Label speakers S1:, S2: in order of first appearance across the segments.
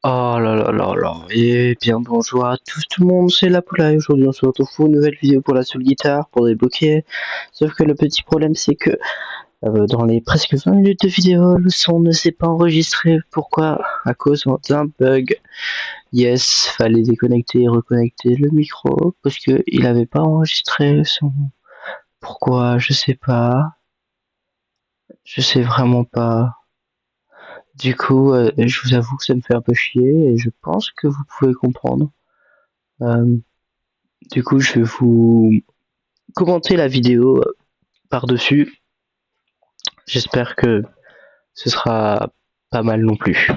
S1: Oh là là là là, et bien bonjour à tous tout le monde, c'est la Poulaille. Aujourd'hui on se retrouve pour une nouvelle vidéo pour la seule guitare, pour débloquer. Sauf que le petit problème c'est que dans les presque 20 minutes de vidéo, le son ne s'est pas enregistré. Pourquoi? À cause d'un bug. Yes, fallait déconnecter et reconnecter le micro parce que il avait pas enregistré le son. Pourquoi? Je sais pas. Je sais vraiment pas. Du coup, je vous avoue que ça me fait un peu chier et je pense que vous pouvez comprendre. Euh, Du coup, je vais vous commenter la vidéo par-dessus. J'espère que ce sera pas mal non plus.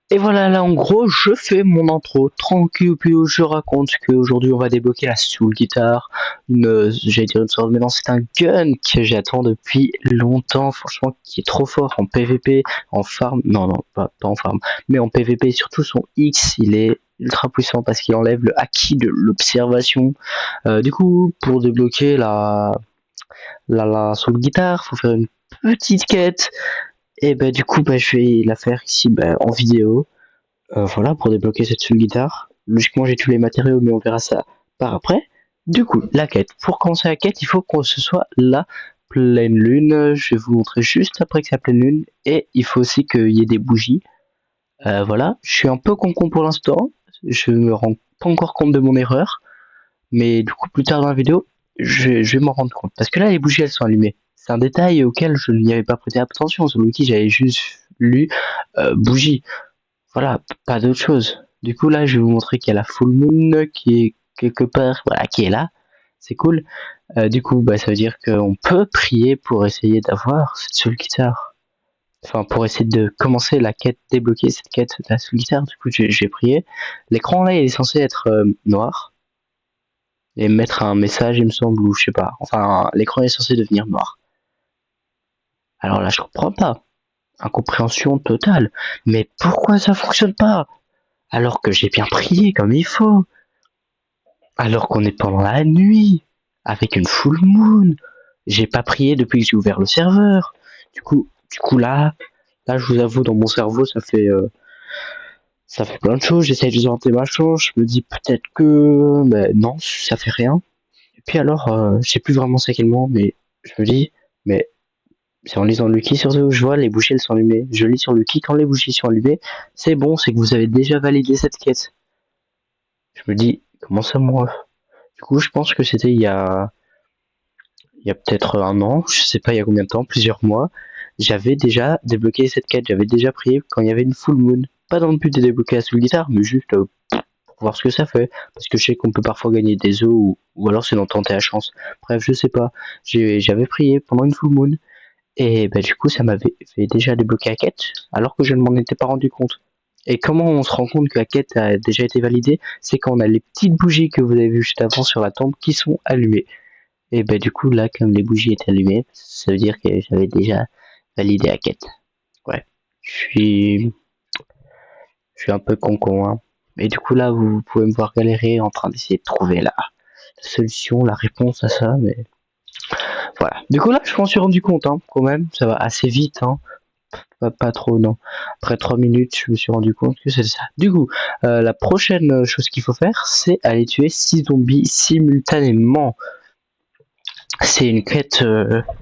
S1: Et voilà, là en gros, je fais mon intro tranquille, puis je raconte qu'aujourd'hui on va débloquer la soul guitare, j'allais dire une sorte, mais non, c'est un gun que j'attends depuis longtemps, franchement, qui est trop fort en PVP, en farm, non, non, pas en farm, mais en PVP, surtout son X, il est ultra puissant parce qu'il enlève le haki de l'observation. Du coup, pour débloquer la soul guitare, faut faire une petite quête, et bah du coup, bah, je vais la faire ici en vidéo. Voilà, pour débloquer cette seule guitare. Logiquement, j'ai tous les matériaux, mais on verra ça par après. Du coup, la quête. Pour commencer la quête, il faut que ce soit la pleine lune. Je vais vous montrer juste après que c'est la pleine lune. Et il faut aussi qu'il y ait des bougies. Voilà, je suis un peu con pour l'instant. Je me rends pas encore compte de mon erreur. Mais du coup, plus tard dans la vidéo, je vais m'en rendre compte. Parce que là, les bougies, elles sont allumées. C'est un détail auquel je n'y avais pas prêté attention. Sur l'outil, j'avais juste lu bougie. Voilà, pas d'autre chose. Du coup, là, je vais vous montrer qu'il y a la full moon qui est quelque part, voilà, qui est là. C'est cool. Du coup, bah, ça veut dire qu'on peut prier pour essayer d'avoir cette soul guitare. Enfin, pour essayer de commencer la quête, débloquer cette quête de la soul guitare. Du coup, j'ai prié. L'écran, là, il est censé être noir. Et mettre un message, il me semble, ou je sais pas. Enfin, l'écran est censé devenir noir. Alors là, je comprends pas. Incompréhension totale. Mais pourquoi ça fonctionne pas? Alors que j'ai bien prié comme il faut. Alors qu'on est pendant la nuit, avec une full moon. J'ai pas prié depuis que j'ai ouvert le serveur. Du coup là, je vous avoue, dans mon cerveau, ça fait plein de choses. J'essaie de orienter ma chance. Je me dis peut-être que, ben non, ça fait rien. Et puis alors, je sais plus vraiment c'est quel moment, mais je me dis, mais c'est en lisant Lucky surtout que je vois les bougies elles sont allumées. Je lis sur Lucky quand les bougies sont allumées, c'est bon, c'est que vous avez déjà validé cette quête. Je me dis, comment ça moi? Du coup, je pense que c'était il y a peut-être un an, je sais pas il y a combien de temps, plusieurs mois, j'avais déjà débloqué cette quête, j'avais déjà prié quand il y avait une full moon. Pas dans le but de débloquer la soul guitare, mais juste pour voir ce que ça fait. Parce que je sais qu'on peut parfois gagner des œufs ou alors c'est d'en tenter la chance. Bref, je sais pas. J'avais prié pendant une full moon. Et bah, du coup, ça m'avait fait déjà débloquer la quête, alors que je ne m'en étais pas rendu compte. Et comment on se rend compte que la quête a déjà été validée? C'est quand on a les petites bougies que vous avez vues juste avant sur la tombe qui sont allumées. Et bah du coup là comme les bougies étaient allumées, ça veut dire que j'avais déjà validé la quête. Ouais. Je suis un peu con hein. Et du coup là vous pouvez me voir galérer en train d'essayer de trouver la solution, la réponse à ça, mais voilà. Du coup là je m'en suis rendu compte hein, quand même, ça va assez vite hein. Pas trop non. Après 3 minutes je me suis rendu compte que c'est ça. Du coup, la prochaine chose qu'il faut faire c'est aller tuer 6 zombies simultanément. C'est une quête,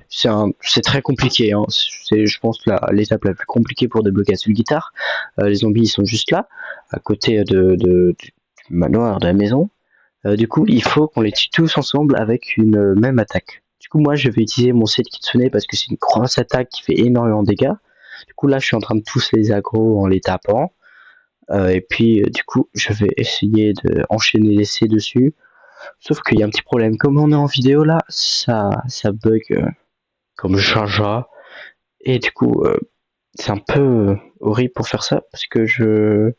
S1: c'est très compliqué. Hein. C'est, je pense, l'étape la plus compliquée pour débloquer une guitare. Les zombies, ils sont juste là, à côté du manoir, de la maison. Du coup, il faut qu'on les tue tous ensemble avec une même attaque. Du coup, moi, je vais utiliser mon set Kitsune parce que c'est une grosse attaque qui fait énormément de dégâts. Du coup, là, je suis en train de tous les aggro en les tapant. Et puis, du coup, je vais essayer de enchaîner l'essai dessus. Sauf qu'il y a un petit problème. Comme on est en vidéo là, ça bug comme Jaja. Et du coup, c'est un peu horrible pour faire ça parce que je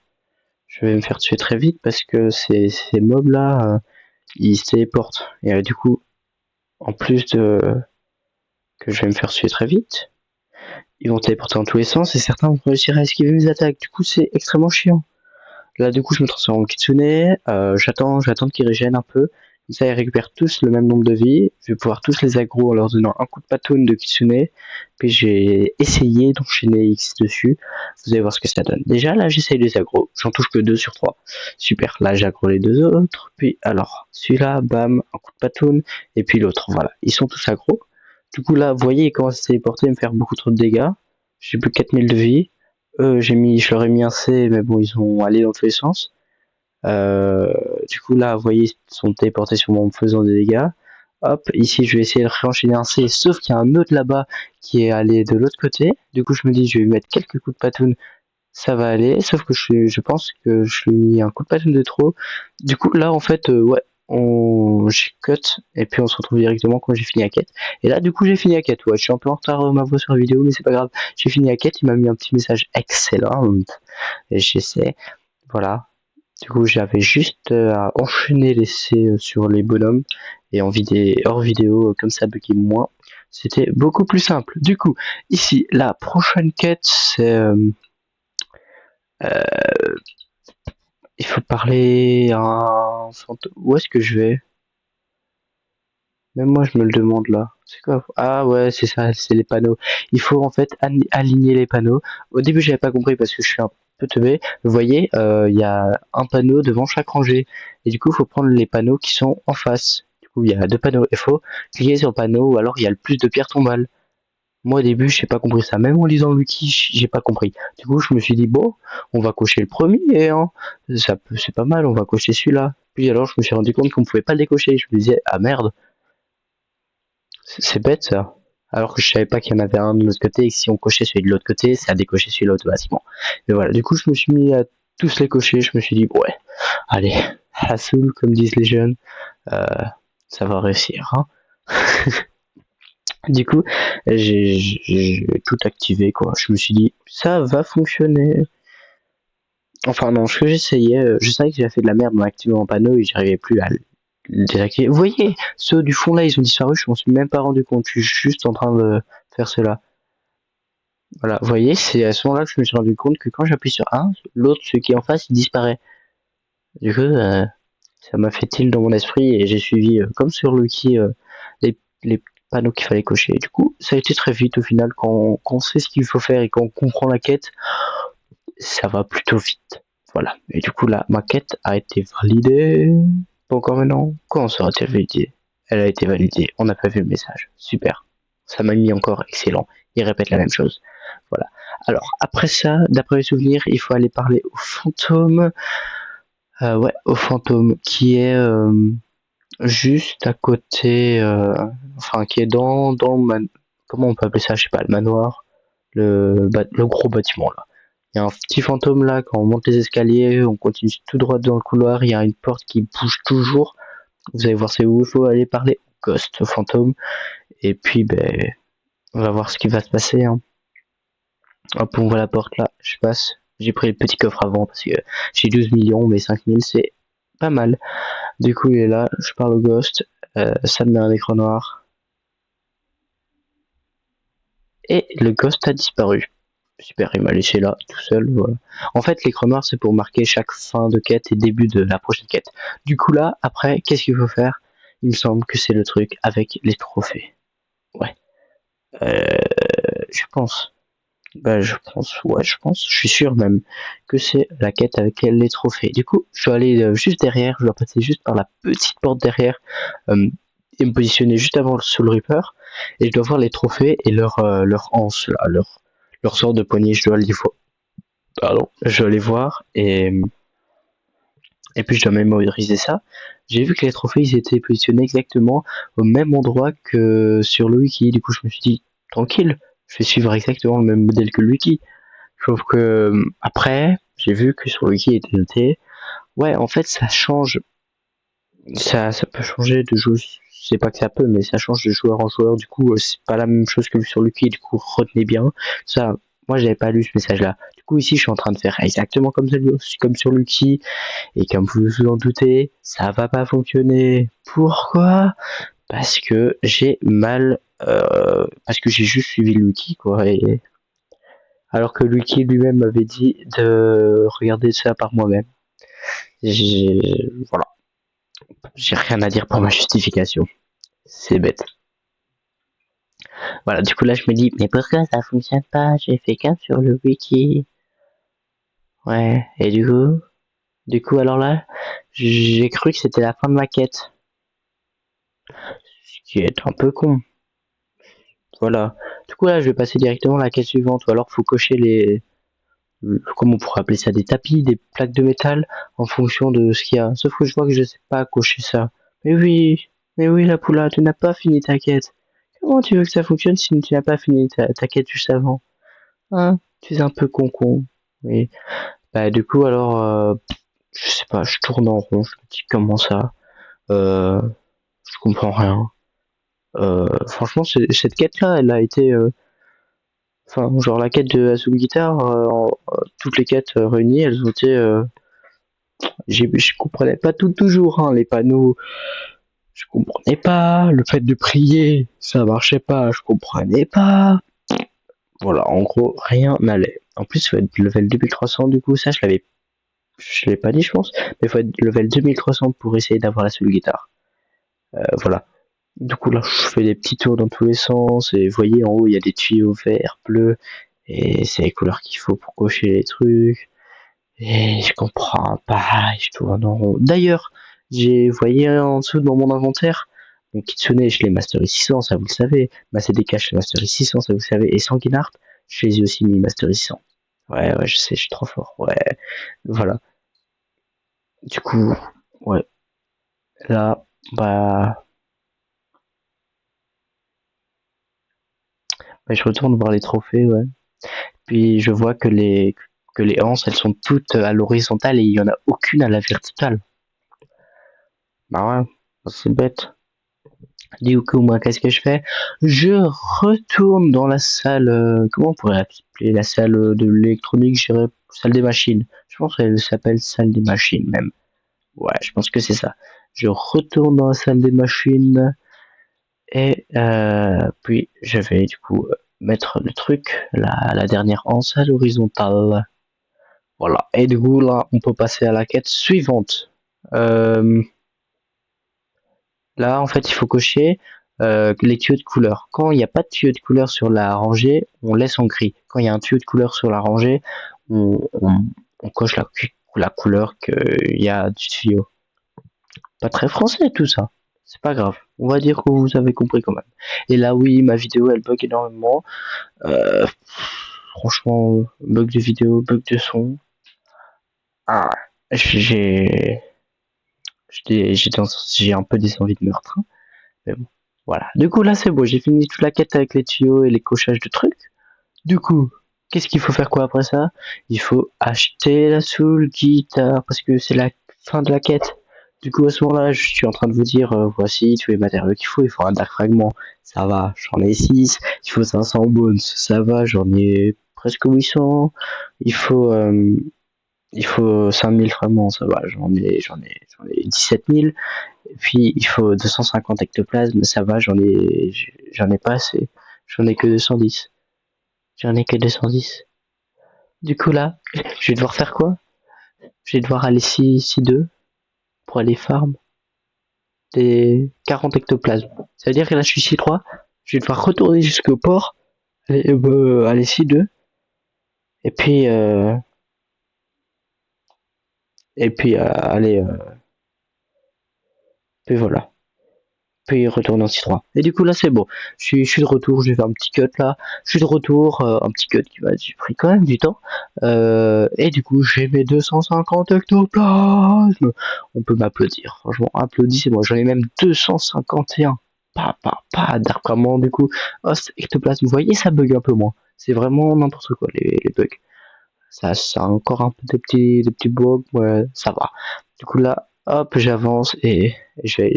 S1: vais me faire tuer très vite parce que ces mobs là, ils se téléportent. Et du coup, en plus de que je vais me faire tuer très vite, ils vont téléporter dans tous les sens et certains vont réussir à esquiver mes attaques. Du coup, c'est extrêmement chiant. Là, du coup, je me transforme en Kitsune. J'attends qu'il régène un peu. Ça, ils récupèrent tous le même nombre de vie. Je vais pouvoir tous les aggro en leur donnant un coup de patoun de Kitsune. Puis j'ai essayé d'enchaîner X dessus. Vous allez voir ce que ça donne. Déjà, là, j'essaye les aggro. J'en touche que 2 sur 3. Super. Là, j'aggro les deux autres. Puis, alors, celui-là, bam, un coup de patoun. Et puis l'autre, voilà. Ils sont tous aggro. Du coup, là, vous voyez, ils commencent à se téléporter et me faire beaucoup trop de dégâts. J'ai plus 4000 de vie. Je leur ai mis un C, mais bon, ils ont allé dans tous les sens. Du coup là, vous voyez, ils sont téléportés sur moi en me faisant des dégâts. Hop, ici je vais essayer de réenchaîner un C, sauf qu'il y a un autre là-bas qui est allé de l'autre côté. Du coup je me dis je vais lui mettre quelques coups de patoun, ça va aller, sauf que je pense que je lui ai mis un coup de patoun de trop. Du coup là en fait, ouais, j'ai cut, et puis on se retrouve directement quand j'ai fini la quête. Et là du coup j'ai fini la quête, ouais, je suis un peu en retard ma voix sur la vidéo, mais c'est pas grave. J'ai fini la quête, il m'a mis un petit message excellent, et j'essaie, voilà. Du coup, j'avais juste à enchaîner l'essai sur les bonhommes et hors vidéo, comme ça buguait moins. C'était beaucoup plus simple. Du coup, ici, la prochaine quête, c'est euh, il faut parler à un fantôme. Où est-ce que je vais? Même moi, je me le demande là. C'est quoi? Ah ouais, c'est ça, c'est les panneaux. Il faut en fait aligner les panneaux. Au début, j'avais pas compris parce que je suis un peu teubé. Vous voyez, il y a un panneau devant chaque rangée. Et du coup, il faut prendre les panneaux qui sont en face. Du coup, il y a deux panneaux. Il faut cliquer sur le panneau ou alors il y a le plus de pierres tombales. Moi, au début, j'ai pas compris ça. Même en lisant le wiki, j'ai pas compris. Du coup, je me suis dit, bon, on va cocher le premier, hein. C'est pas mal, on va cocher celui-là. Puis alors, je me suis rendu compte qu'on pouvait pas le décocher. Je me disais, ah merde. C'est bête ça. Alors que je savais pas qu'il y en avait un de l'autre côté et que si on cochait celui de l'autre côté, ça décochait celui-là automatiquement. Mais voilà, du coup je me suis mis à tous les cocher, je me suis dit ouais, allez, Hassoul comme disent les jeunes, euh, ça va réussir. Hein. Du coup, j'ai tout activé quoi. Je me suis dit ça va fonctionner. Enfin non, ce que j'essayais, je savais que j'avais fait de la merde en activant un panneau et j'arrivais plus à le désactiver. Vous voyez, ceux du fond là, ils ont disparu, je m'en suis même pas rendu compte. Je suis juste en train de faire cela. Voilà, vous voyez, c'est à ce moment-là que je me suis rendu compte que quand j'appuie sur un, l'autre, celui qui est en face, il disparaît. Du coup, ça m'a fait tilt dans mon esprit et j'ai suivi, comme sur Lucky, les panneaux qu'il fallait cocher. Et du coup, ça a été très vite au final, quand on sait ce qu'il faut faire et quand on comprend la quête, ça va plutôt vite. Voilà. Et du coup, là, ma quête a été validée. Pas encore maintenant. Comment sera-t-elle validée? Elle a été validée. On n'a pas vu le message. Super. Ça m'a mis encore excellent. Il répète la même chose. Voilà. Alors, après ça, d'après mes souvenirs, il faut aller parler au fantôme. Ouais, au fantôme, qui est juste à côté, enfin, qui est comment on peut appeler ça, je sais pas, le manoir, le gros bâtiment là. Il y a un petit fantôme là, quand on monte les escaliers, on continue tout droit dans le couloir, il y a une porte qui bouge toujours. Vous allez voir c'est où il faut aller parler au ghost, au fantôme. Et puis, ben, on va voir ce qui va se passer. Hein. Hop, on voit la porte là, je passe. J'ai pris le petit coffre avant parce que j'ai 12 millions, mais 5000 c'est pas mal. Du coup, il est là, je parle au ghost, ça me met un écran noir. Et le ghost a disparu. Super, il m'a laissé là, tout seul, voilà. En fait, l'écran noir, c'est pour marquer chaque fin de quête et début de la prochaine quête. Du coup là, après, qu'est-ce qu'il faut faire? Il me semble que c'est le truc avec les trophées. Ouais. Je pense. Bah, je suis sûr même que c'est la quête avec les trophées. Du coup, je dois aller juste derrière, je dois passer juste par la petite porte derrière euh, et me positionner juste avant le Soul Reaper. Et je dois voir les trophées et leur anse, là, leur sort de poignée, je dois les voir. Pardon. Je dois les voir et puis je dois mémoriser ça. J'ai vu que les trophées ils étaient positionnés exactement au même endroit que sur le wiki. Du coup, je me suis dit, tranquille, je vais suivre exactement le même modèle que le wiki. Sauf que après, j'ai vu que sur le wiki il était noté. Ouais, en fait, ça change. Ça peut changer de joueur. C'est pas que ça peut, mais ça change de joueur en joueur. Du coup, c'est pas la même chose que sur le wiki. Du coup, retenez bien. Ça, moi, j'avais pas lu ce message-là. Du coup, ici, je suis en train de faire exactement comme sur le wiki. Et comme vous vous en doutez, ça va pas fonctionner. Pourquoi? Parce que j'ai mal. Parce que j'ai juste suivi le wiki, quoi. Alors que Lucky lui-même m'avait dit de regarder ça par moi-même. Voilà. J'ai rien à dire pour ma justification. C'est bête. Voilà, du coup là je me dis, mais pourquoi ça fonctionne pas? J'ai fait qu'un sur le wiki. Ouais, et du coup alors là, j'ai cru que c'était la fin de ma quête. Ce qui est un peu con. Voilà. Du coup là je vais passer directement à la quête suivante, ou alors faut cocher les, comment on pourrait appeler ça, des tapis, des plaques de métal, en fonction de ce qu'il y a. Sauf que je vois que je sais pas cocher ça. Mais oui la poula, tu n'as pas fini ta quête. Comment tu veux que ça fonctionne si tu n'as pas fini ta quête juste avant? Hein? Tu es un peu con. Oui. Bah du coup alors, je sais pas, je tourne en rond, je me dis comment ça, euh, je comprends rien. Franchement, cette quête-là, elle a été, enfin, genre la quête de Azul Guitar, toutes les quêtes réunies, elles ont été, je comprenais pas tout toujours, hein, les panneaux, je comprenais pas, le fait de prier, ça marchait pas, je comprenais pas. Voilà, en gros, rien n'allait. En plus, il faut être level 2300, du coup, ça, je l'ai pas dit, je pense, mais il faut être level 2300 pour essayer d'avoir la seule guitare. Voilà. Du coup, là, je fais des petits tours dans tous les sens, et vous voyez, en haut, il y a des tuyaux verts, bleus, et c'est les couleurs qu'il faut pour cocher les trucs. Et je comprends pas, je tourne en rond. D'ailleurs, vous voyez en dessous dans mon inventaire, donc Kitsune, je l'ai mastery 600, ça vous le savez. Macedeka, je l'ai mastery 600, ça vous le savez. Et Sanguinart, je les ai aussi mis mastery 600. Ouais, je sais, je suis trop fort. Ouais, voilà. Du coup, ouais, là, bah, je retourne voir les trophées, ouais. Puis je vois que les anses, elles sont toutes à l'horizontale et il y en a aucune à la verticale. Bah ouais, c'est bête. Du coup, moi, qu'est-ce que je fais? Je retourne dans la salle, comment on pourrait appeler la salle de l'électronique, je dirais salle des machines. Je pense qu'elle s'appelle salle des machines même. Ouais, je pense que c'est ça. Je retourne dans la salle des machines et puis je vais du coup mettre le truc, la dernière anse à l'horizontale. Voilà. Et du coup, là, on peut passer à la quête suivante. Euh, Là, en fait, il faut cocher les tuyaux de couleur. Quand il n'y a pas de tuyau de couleur sur la rangée, on laisse en gris. Quand il y a un tuyau de couleur sur la rangée, on coche la couleur qu'il y a du tuyau. Pas très français tout ça. C'est pas grave. On va dire que vous avez compris quand même. Et là, oui, ma vidéo, elle bug énormément. Euh, Franchement, bug de vidéo, bug de son. Ah, j'ai j'ai un peu des envies de meurtre, hein. Mais bon, voilà. Du coup, là, c'est beau. J'ai fini toute la quête avec les tuyaux et les cochages de trucs. Du coup, qu'est-ce qu'il faut faire quoi après ça? Il faut acheter la Soul Guitar parce que c'est la fin de la quête. Du coup, à ce moment-là, je suis en train de vous dire, voici tous les matériaux qu'il faut. Il faut un Dark Fragment, ça va, j'en ai 6. Il faut 500 Bones, ça va, j'en ai presque 800. Il faut, euh, il faut 5000 fragments, ça va, j'en ai 17 000. Et puis il faut 250 ectoplasmes, ça va, j'en ai pas assez. J'en ai que 210. J'en ai que 210. Du coup là, je vais devoir faire quoi? Je vais devoir aller si 2 pour aller farm des 40 ectoplasmes. Ça veut dire que là je suis si 3, je vais devoir retourner jusqu'au port, aller si 2 et puis aller puis voilà. Puis il retourne en 6-3. Et du coup là c'est bon. Je suis de retour, j'ai fait un petit cut là. Je suis de retour, un petit cut qui m'a pris quand même du temps. Et du coup j'ai mes 250 ectoplasmes. On peut m'applaudir. Franchement, applaudissez-moi. J'en ai même 251. Pas d'arcament du coup. Oh, ectoplasme, vous voyez ça bug un peu moins. C'est vraiment n'importe quoi les bugs. Ça a encore un peu des petits bugs, ouais, ça va. Du coup là, hop, j'avance et je vais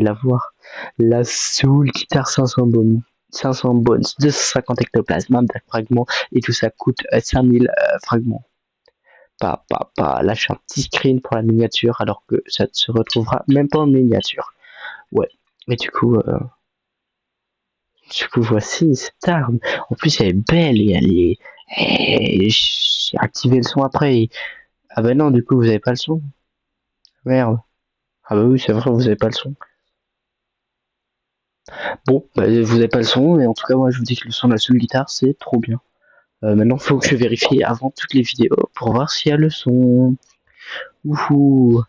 S1: la voir. La Soul Guitar 500 bones, 500 bones, 250 ectoplasmes, un fragment et tout ça coûte 5000 fragments. Lâche un petit screen pour la miniature alors que ça ne se retrouvera même pas en miniature. Ouais. Mais du coup, voici cette arme. En plus, elle est belle et elle est. J'ai activé le son après. Ah bah non, du coup, vous avez pas le son. Merde. Ah bah oui, c'est vrai, vous avez pas le son. Bon, bah, vous avez pas le son, mais en tout cas, moi, je vous dis que le son de la seule guitare, c'est trop bien. Maintenant, faut que je vérifie avant toutes les vidéos pour voir s'il y a le son. Ouhou.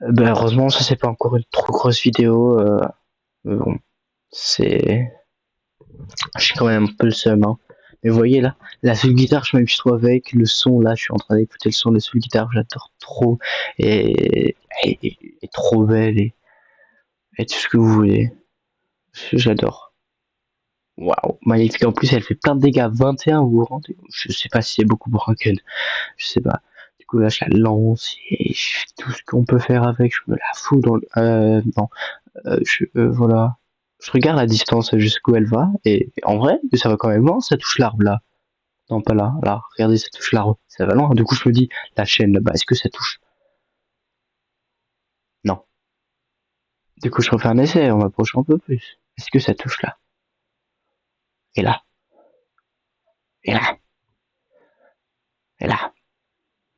S1: Bah, heureusement, ça, c'est pas encore une trop grosse vidéo. Bon, c'est... J'ai quand même un peu le seum, hein. Mais vous voyez, là, la seule guitare, je m'amuse trop avec. Le son, là, je suis en train d'écouter le son de la seule guitare, j'adore trop. Et trop belle, et tout ce que vous voulez. J'adore. Waouh, magnifique. En plus, elle fait plein de dégâts. 21, vous vous rendez? Je sais pas si c'est beaucoup pour un gun. Je sais pas. Du coup, là, je la lance et je fais tout ce qu'on peut faire avec. Je me la fous dans le... non. Voilà. Je regarde la distance jusqu'où elle va. Et en vrai, ça va quand même loin. Ça touche l'arbre, là. Non, pas là. Là, regardez, ça touche l'arbre. Ça va loin. Du coup, je me dis, la chaîne, là-bas, est-ce que ça touche? Non. Du coup, je refais un essai en m'approchant un peu plus. Est-ce que ça touche là? Et là? Et là? Et là?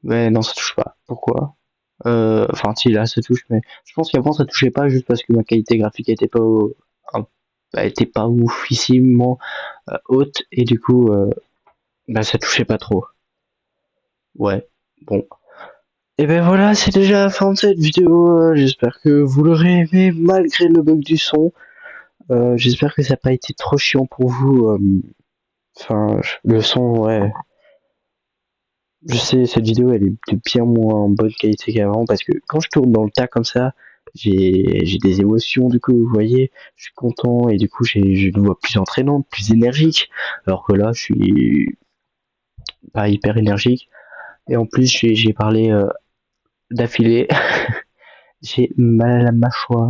S1: Mais non, ça touche pas. Pourquoi? Enfin, si, là, ça touche, mais je pense qu'avant, ça touchait pas juste parce que ma qualité graphique était pas, elle était pas oufissimement haute, et du coup, bah, ça touchait pas trop. Ouais, bon. Et ben voilà, c'est déjà la fin de cette vidéo. J'espère que vous l'aurez aimé malgré le bug du son. J'espère que ça n'a pas été trop chiant pour vous. Enfin, le son, ouais. Je sais, cette vidéo, elle est de bien moins bonne qualité qu'avant parce que quand je tourne dans le tas comme ça, j'ai des émotions, du coup, vous voyez, je suis content et du coup, j'ai une voix plus entraînante, plus énergique, alors que là, je suis pas hyper énergique et en plus, j'ai parlé d'affilée, j'ai mal à la mâchoire.